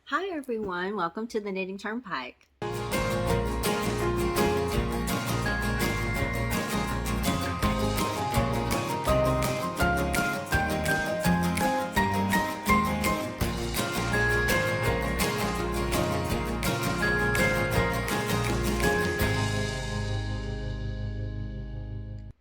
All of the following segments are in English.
Hi everyone, welcome to the Knitting Turnpike.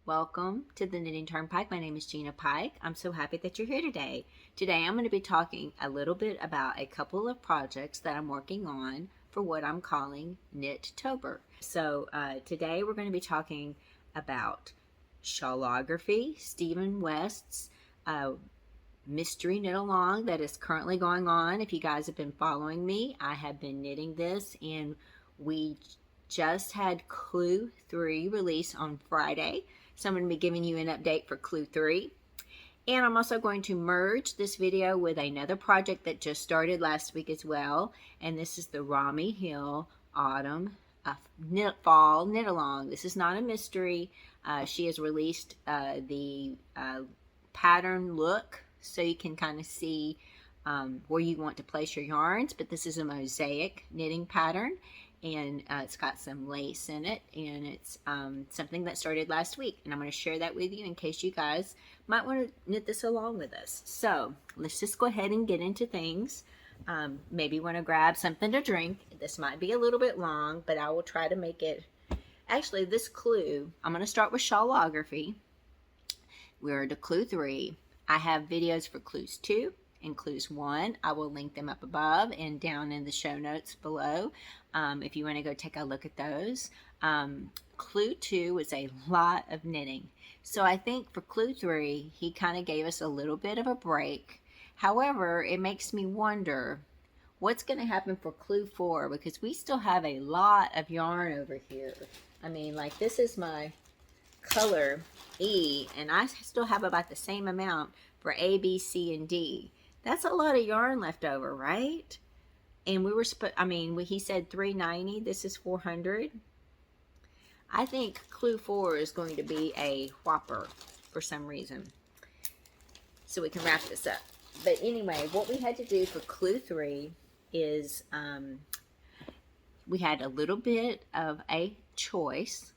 Welcome to the Knitting Turnpike. My name is Gina Pike. I'm so happy that you're here today. Today I'm going to be talking a little bit about a couple of projects that I'm working on for what I'm calling Knit-tober. So today we're going to be talking about Shawlography, Stephen West's mystery knit along that is currently going on. If you guys have been following me, I have been knitting this, and we just had Clue 3 release on Friday. So I'm going to be giving you an update for Clue 3. And I'm also going to merge this video with another project that just started last week as well. And this is the Romi Hill Autumn Fall Knit Along. This is not a mystery. She has released the pattern look, so you can kind of see where you want to place your yarns. But this is a mosaic knitting pattern, and it's got some lace in it, and it's something that started last week, and I'm going to share that with you in case you guys might want to knit this along with us. So let's just go ahead and get into things. Maybe want to grab something to drink. This might be a little bit long, but I will try to make it. Actually, this clue, I'm going to start with Shawlography. We're to Clue 3. I have videos for Clues 2 and Clues 1. I will link them up above and down in the show notes below if you want to go take a look at those. Clue 2 was a lot of knitting. So I think for Clue 3, he kind of gave us a little bit of a break. However, it makes me wonder what's going to happen for Clue 4, because we still have a lot of yarn over here. I mean, like, this is my color E, and I still have about the same amount for A, B, C, and D. That's a lot of yarn left over, right? And we were he said 390. This is 400. I think Clue 4 is going to be a whopper for some reason. So we can wrap this up. But anyway, what we had to do for Clue 3 is we had a little bit of a choice.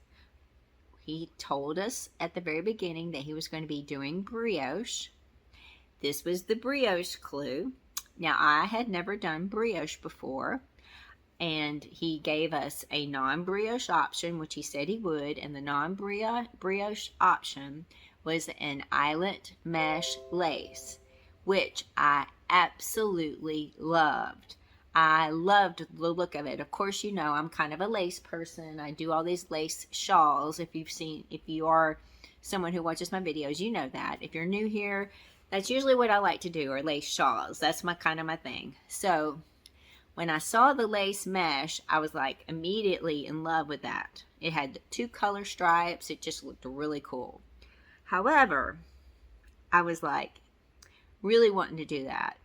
He told us at the very beginning that he was going to be doing brioche. This was the brioche clue. Now, I had never done brioche before, and he gave us a non-brioche option, which he said he would, and the non-brioche option was an eyelet mesh lace, which I absolutely loved. I loved the look of it. Of course, you know, I'm kind of a lace person. I do all these lace shawls. If you are someone who watches my videos, you know that. If you're new here, that's usually what I like to do, are lace shawls. That's my thing. So when I saw the lace mesh, I was like immediately in love with that. It had 2 color stripes. It just looked really cool. However, I was like really wanting to do that.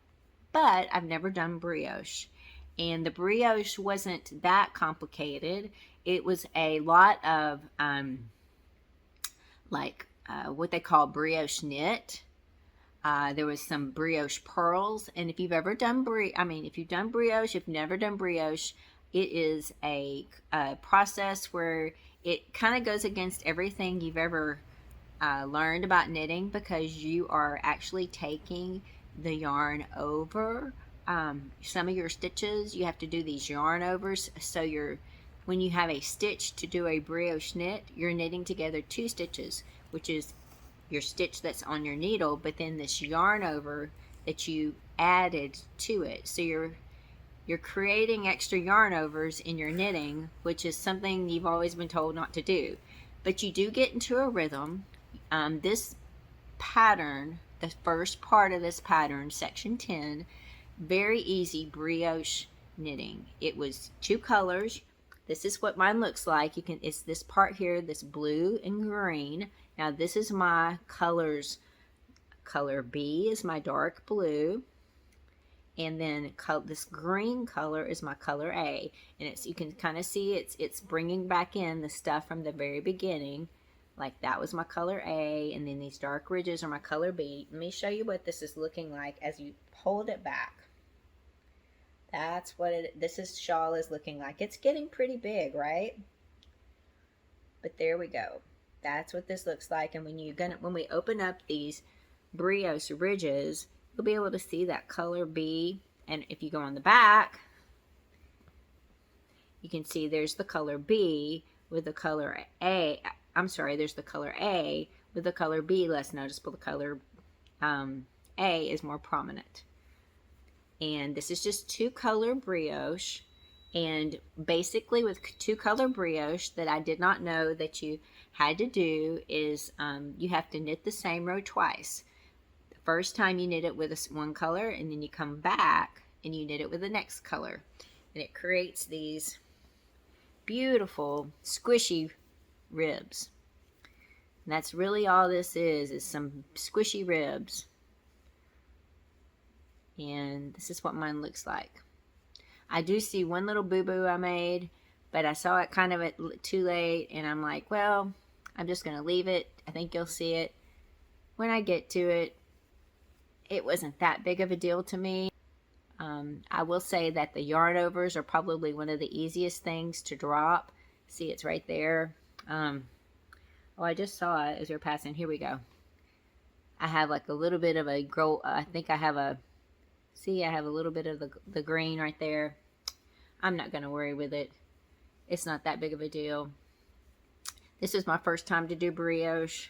But I've never done brioche. And the brioche wasn't that complicated. It was a lot of what they call brioche knit. There was some brioche pearls, and if you've ever done if you've done brioche, if you've never done brioche, it is a process where it kind of goes against everything you've ever learned about knitting, because you are actually taking the yarn over some of your stitches. You have to do these yarn overs, so when you have a stitch to do a brioche knit, you're knitting together 2 stitches, which is your stitch that's on your needle, but then this yarn over that you added to it. So you're creating extra yarn overs in your knitting, which is something you've always been told not to do. But you do get into a rhythm. This pattern, the first part of this pattern, section 10, very easy brioche knitting. It was 2 colors. This is what mine looks like. It's this part here, this blue and green. Now this is my colors. Color B is my dark blue, and then this green color is my color A. And you can kind of see it's bringing back in the stuff from the very beginning. Like, that was my color A, and then these dark ridges are my color B. Let me show you what this is looking like as you hold it back. That's what this is shawl is looking like. It's getting pretty big, right? But there we go. That's what this looks like. And when we open up these brioche ridges, you'll be able to see that color B. And if you go on the back, you can see there's the color B with the color A. I'm sorry, there's the color A with the color B less noticeable. The color A is more prominent. And this is just 2-color brioche. And basically with 2-color brioche, that I did not know that you had to do is you have to knit the same row twice. The first time you knit it with one color, and then you come back and you knit it with the next color. And it creates these beautiful squishy ribs. And that's really all this is some squishy ribs. And this is what mine looks like. I do see one little boo-boo I made, but I saw it kind of too late, and I'm like, well, I'm just going to leave it. I think you'll see it when I get to it. It wasn't that big of a deal to me. I will say that the yarn overs are probably one of the easiest things to drop. See, it's right there. Oh, I just saw it as we were passing. Here we go. I have like a little bit of a I think I have a, see, I have a little bit of the green right there. I'm not going to worry with it. It's not that big of a deal. This is my first time to do brioche.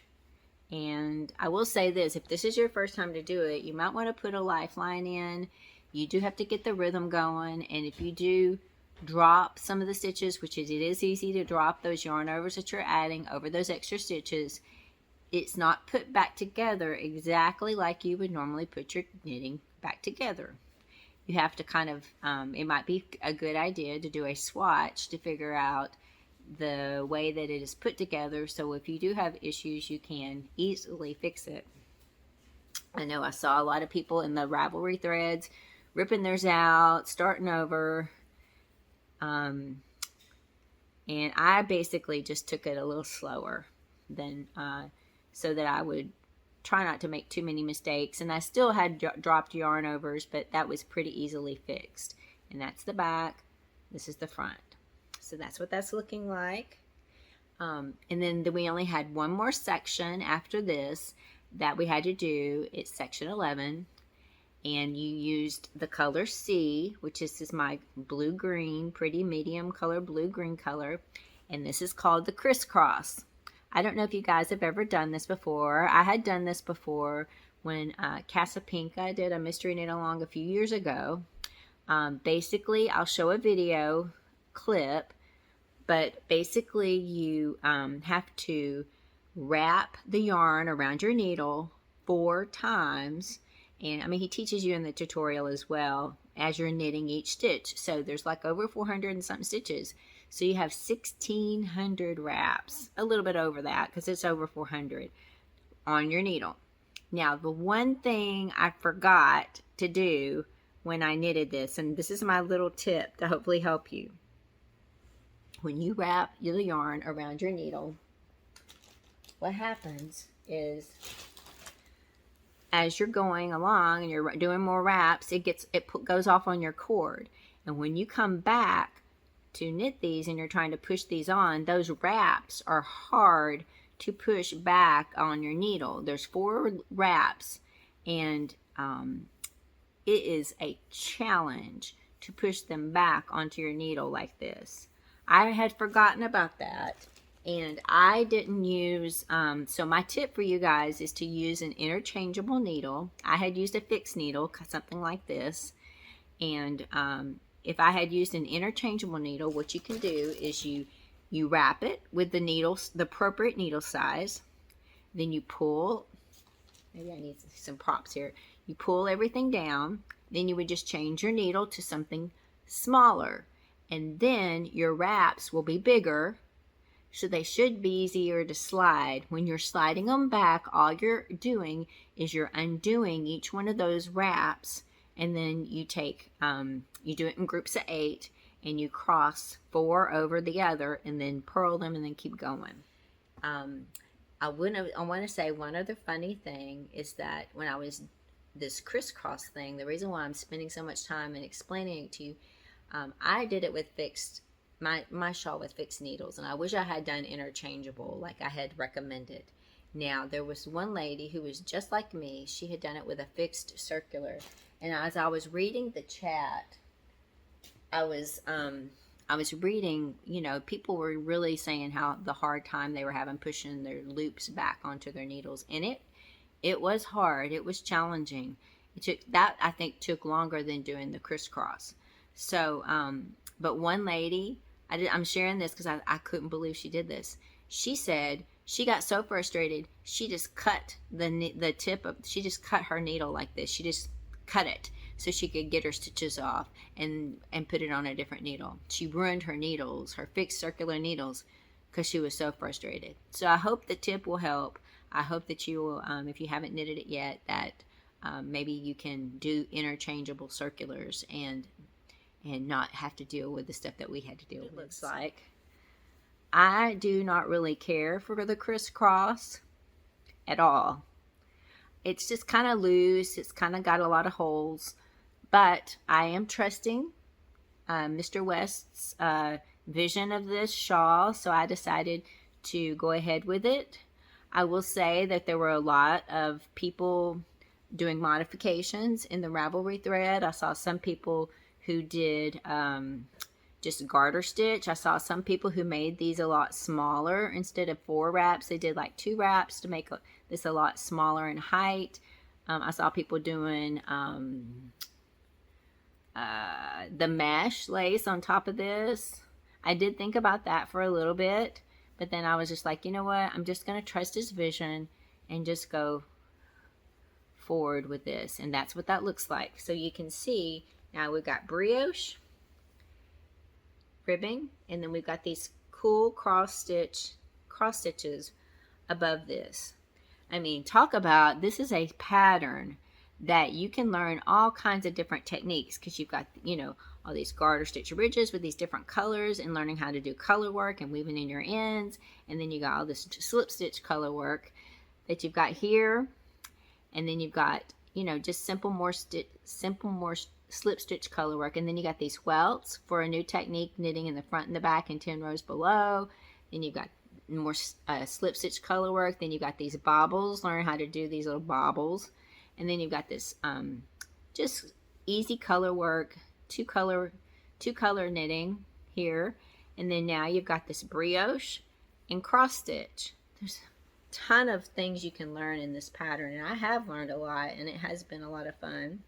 And I will say this, if this is your first time to do it, you might want to put a lifeline in. You do have to get the rhythm going. And if you do drop some of the stitches, which is, it is easy to drop those yarn overs that you're adding over those extra stitches, it's not put back together exactly like you would normally put your knitting back together. You have to kind of, it might be a good idea to do a swatch to figure out the way that it is put together, so if you do have issues, you can easily fix it. I know I saw a lot of people in the Ravelry threads ripping theirs out, starting over, and I basically just took it a little slower than so that I would try not to make too many mistakes. And I still had dropped yarn overs, but that was pretty easily fixed. And that's the back. This is the front. So that's what that's looking like. And then we only had one more section after this that we had to do. It's section 11. And you used the color C, which is my blue-green, pretty medium color, blue-green color. And this is called the crisscross. I don't know if you guys have ever done this before. I had done this before when Casapinka did a mystery knit along a few years ago. Basically, I'll show a video clip, but basically you have to wrap the yarn around your needle 4 times. And I mean, he teaches you in the tutorial as well as you're knitting each stitch. So there's like over 400 and something stitches. So you have 1,600 wraps, a little bit over that because it's over 400 on your needle. Now, the one thing I forgot to do when I knitted this, and this is my little tip to hopefully help you. When you wrap the yarn around your needle, what happens is as you're going along and you're doing more wraps, it goes off on your cord. And when you come back to knit these and you're trying to push these on, those wraps are hard to push back on your needle. There's 4 wraps, and it is a challenge to push them back onto your needle like this. I had forgotten about that, and I didn't use, so my tip for you guys is to use an interchangeable needle. I had used a fixed needle, something like this, and if I had used an interchangeable needle, what you can do is you wrap it with the needles, the appropriate needle size, then you pull, maybe I need some props here, you pull everything down, then you would just change your needle to something smaller, and then your wraps will be bigger, so they should be easier to slide. When you're sliding them back, all you're doing is you're undoing each one of those wraps, and then you take, you do it in groups of 8, and you cross 4 over the other, and then purl them, and then keep going. I want to say one other funny thing is that when I was this crisscross thing, the reason why I'm spending so much time and explaining it to you, I did it with my shawl with fixed needles, and I wish I had done interchangeable like I had recommended. Now, there was one lady who was just like me. She had done it with a fixed circular, and as I was reading the chat, I was reading, people were really saying how the hard time they were having pushing their loops back onto their needles, and it was hard. It was challenging. I think took longer than doing the crisscross. So, but one lady, I'm sharing this because I couldn't believe she did this. She said she got so frustrated, she just cut she just cut her needle like this. She just cut it so she could get her stitches off and put it on a different needle. She ruined her needles, her fixed circular needles, because she was so frustrated. So I hope the tip will help. I hope that you will, if you haven't knitted it yet, that maybe you can do interchangeable circulars and not have to deal with the stuff that we had to deal with. It looks like I do not really care for the crisscross at all. It's just kind of loose. It's kind of got a lot of holes, but I am trusting Mr. West's vision of this shawl, so I decided to go ahead with it. I will say that there were a lot of people doing modifications in the Ravelry thread. I saw some people who did just garter stitch. I saw some people who made these a lot smaller. Instead of 4 wraps, they did like 2 wraps to make this a lot smaller in height. I saw people doing the mesh lace on top of this. I did think about that for a little bit, but then I was just like, you know what? I'm just going to trust his vision and just go forward with this. And that's what that looks like. So you can see now we've got brioche ribbing, and then we've got these cool cross stitches above this. I mean, talk about, this is a pattern that you can learn all kinds of different techniques, because you've got, all these garter stitch ridges with these different colors, and learning how to do color work and weaving in your ends. And then you got all this slip stitch color work that you've got here, and then you've got, just simple more slip stitch color work, and then you got these welts for a new technique, knitting in the front and the back and 10 rows below. Then you've got more slip stitch color work. Then you've got these bobbles, learn how to do these little bobbles. And then you've got this just easy color work, two color knitting here. And then now you've got this brioche and cross stitch. There's a ton of things you can learn in this pattern, and I have learned a lot, and it has been a lot of fun.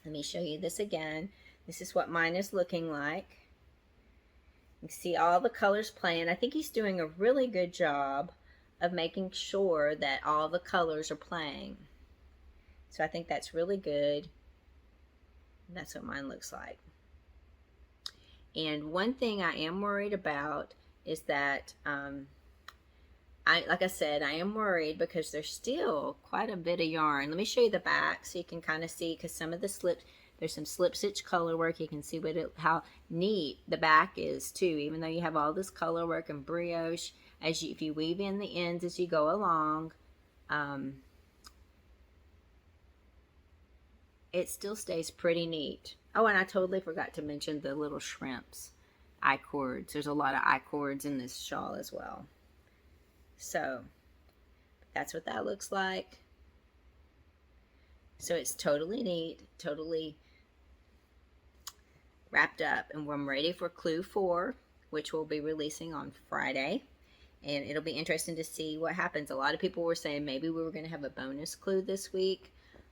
Let me show you this again. This is what mine is looking like. You can see all the colors playing. I think he's doing a really good job of making sure that all the colors are playing. So I think that's really good. That's what mine looks like. And one thing I am worried about is that, like I said, I am worried because there's still quite a bit of yarn. Let me show you the back so you can kind of see, because some of the there's some slip stitch color work. You can see how neat the back is too, even though you have all this color work and brioche. If you weave in the ends as you go along, it still stays pretty neat. Oh, and I totally forgot to mention the little shrimps I-cords. There's a lot of I-cords in this shawl as well. So that's what that looks like. So it's totally neat, totally wrapped up, and I'm ready for Clue 4, which we'll be releasing on Friday. And it'll be interesting to see what happens. A lot of people were saying maybe we were going to have a bonus clue this week.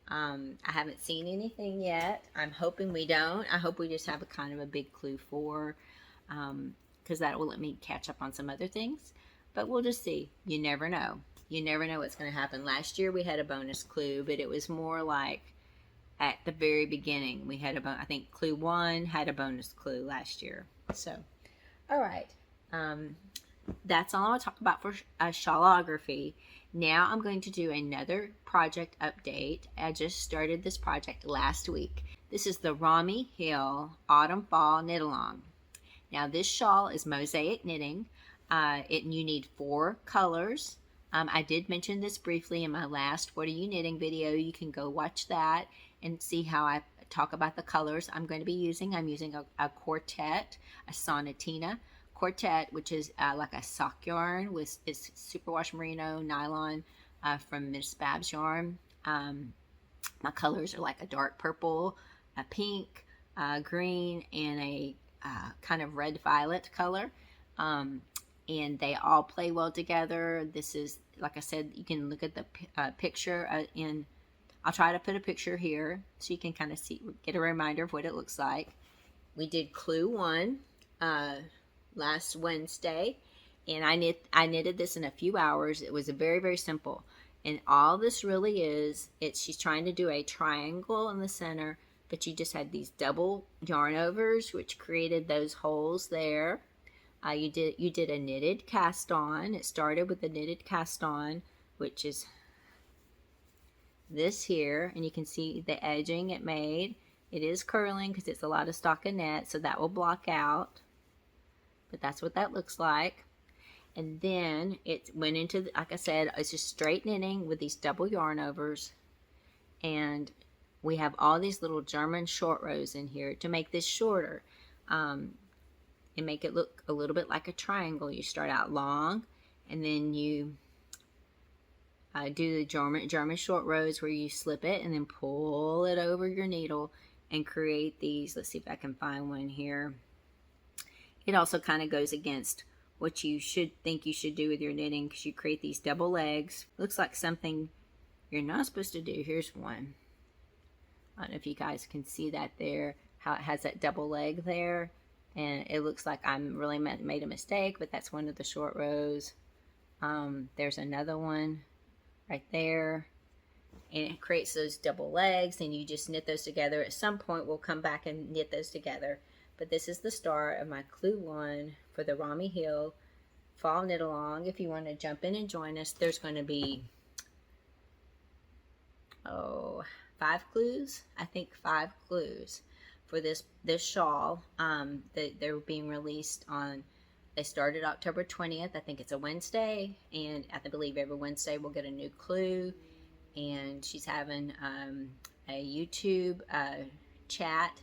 I haven't seen anything yet. I'm hoping we don't. I hope we just have a kind of a big Clue 4, because that will let me catch up on some other things. But we'll just see. You never know. You never know what's going to happen. Last year we had a bonus clue, but it was more like at the very beginning. We had I think Clue 1 had a bonus clue last year. So, all right. That's all I want to talk about for Shawlography. Now I'm going to do another project update. I just started this project last week. This is the Romi Hill Autumn Fall Knit Along. Now this shawl is mosaic knitting. You need 4 colors. I did mention this briefly in my last What Are You Knitting video. You can go watch that and see how I talk about the colors I'm going to be using. I'm using a quartet, a sonatina quartet, which is like a sock yarn with is superwash merino nylon from Miss Babs yarn. My colors are like a dark purple, a pink, green, and a kind of red violet color. And they all play well together. This is, like I said, you can look at the picture I'll try to put a picture here so you can kind of get a reminder of what it looks like. We did Clue 1 last Wednesday, and I knitted this in a few hours. It was very, very simple. And all this really is, she's trying to do a triangle in the center, but you just had these double yarn overs, which created those holes there. You did a knitted cast on. It started with a knitted cast on, which is this here, and you can see the edging it made. It is curling because it's a lot of stockinette, so that will block out. But that's what that looks like. And then it went into, like I said, it's just straight knitting with these double yarn overs. And we have all these little German short rows in here to make this shorter. And make it look a little bit like a triangle. You start out long, and then you do the German short rows where you slip it and then pull it over your needle and create these. Let's see if I can find one here. It also kind of goes against what you should think you should do with your knitting, because you create these double legs. Looks like something you're not supposed to do. Here's one. I don't know if you guys can see that there, how it has that double leg there. And it looks like I really made a mistake, but that's one of the short rows. There's another one right there. And it creates those double legs, and you just knit those together. At some point, we'll come back and knit those together. But this is the start of my Clue 1 for the Romi Hill Fall Knit Along. If you want to jump in and join us, there's going to be, 5 clues? I think 5 clues for this shawl. They're being released on, they started October 20th. I think it's a Wednesday, and I believe every Wednesday we'll get a new clue. And she's having a YouTube chat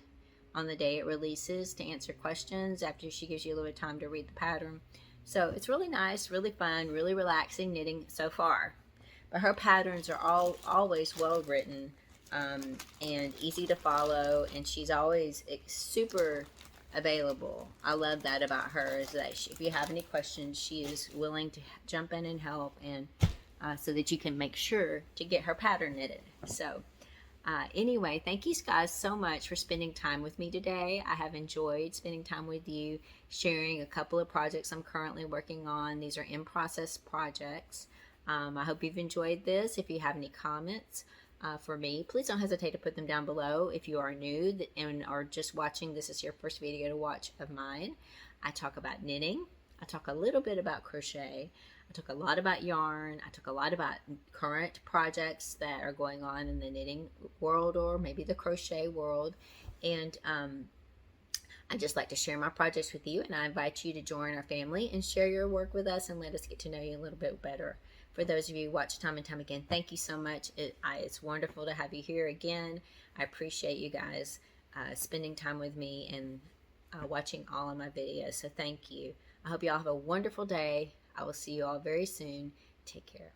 on the day it releases to answer questions after she gives you a little time to read the pattern. So it's really nice, really fun, really relaxing knitting so far. But her patterns are always well written. And easy to follow, and she's always super available. I love that about her, is that if you have any questions, she is willing to jump in and help, and so that you can make sure to get her pattern knitted. So anyway, thank you guys so much for spending time with me today. I have enjoyed spending time with you, sharing a couple of projects I'm currently working on. These are in-process projects. I hope you've enjoyed this. If you have any comments for me, please don't hesitate to put them down below. If you are new and are just watching, this is your first video to watch of mine. I talk about knitting. I talk a little bit about crochet. I talk a lot about yarn. I talk a lot about current projects that are going on in the knitting world, or maybe the crochet world. And I just like to share my projects with you, and I invite you to join our family and share your work with us, and let us get to know you a little bit better. For those of you who watch time and time again, thank you so much. It's wonderful to have you here again. I appreciate you guys spending time with me and watching all of my videos. So thank you. I hope you all have a wonderful day. I will see you all very soon. Take care.